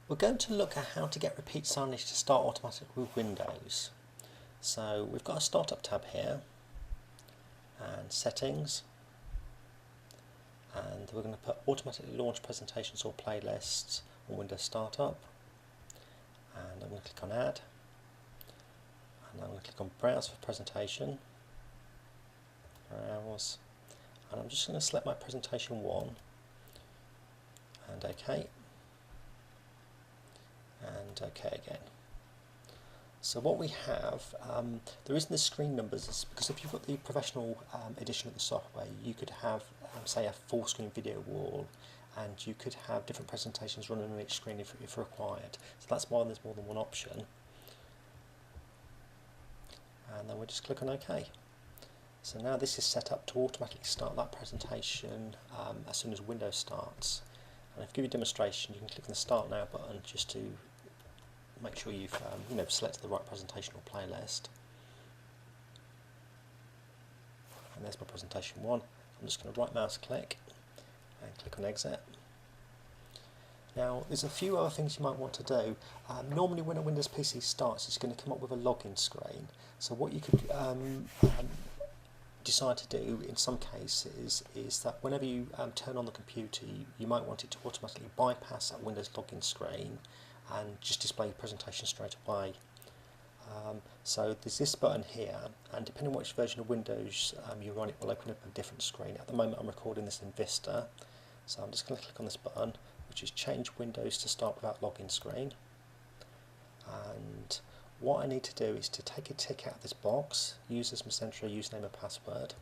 We're going to look at how to get Repeat Signage to start automatically with Windows. So we've got a Startup tab here, and Settings, and we're going to put Automatically Launch Presentations or Playlists on Windows Startup, and I'm going to click on Add, and I'm going to click on Browse for Presentation, Browse, and I'm just going to select my Presentation 1, and OK. And OK again. So what we have, there isn't the screen numbers, because if you've got the professional edition of the software, you could have, say, a full screen video wall, and you could have different presentations running on each screen if required. So that's why there's more than one option. And then we'll just click on OK. So now this is set up to automatically start that presentation as soon as Windows starts. And if I give you a demonstration, you can click on the Start Now button just to make sure you've selected the right presentation or playlist. And there's my presentation 1. I'm just going to right mouse click and click on Exit. Now there's a few other things you might want to do. Normally when a Windows PC starts, it's going to come up with a login screen. So what you could decide to do in some cases is that whenever you turn on the computer, you might want it to automatically bypass that Windows login screen and just display your presentation straight away. So there's this button here, and depending on which version of Windows you're on, it will open up a different screen. At the moment I'm recording this in Vista, so I'm just going to click on this button, which is Change Windows to Start Without Login Screen. And what I need to do is to take a tick out of this box, users must enter a username and password,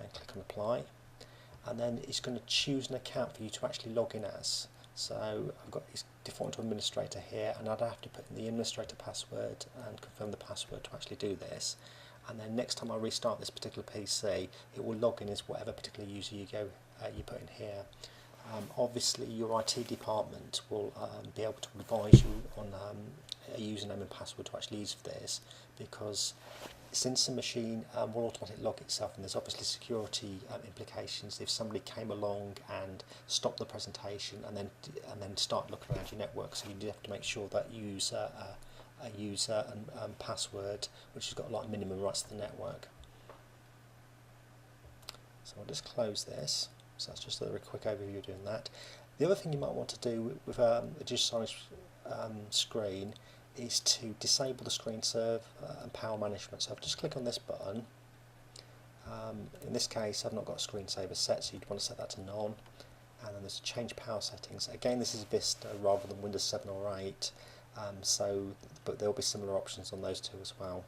and click on Apply, and then it's going to choose an account for you to actually log in as. So I've got this default to administrator here, and I'd have to put in the administrator password and confirm the password to actually do this. And then next time I restart this particular PC, it will log in as whatever particular user you put in here. Obviously your IT department will be able to advise you on a username and password to actually use for this, because since the machine will automatically log itself, and there's obviously security implications if somebody came along and stopped the presentation and then start looking around your network. So you have to make sure that you use a user and password which has got like minimum rights to the network. So I'll just close this. So that's just a very quick overview of doing that. The other thing you might want to do with a digital signage screen is to disable the screen serve and power management. So I've just click on this button. In this case I've not got a screensaver set, so you'd want to set that to none. And then there's change power settings. Again, this is Vista rather than Windows 7 or 8, but there'll be similar options on those two as well.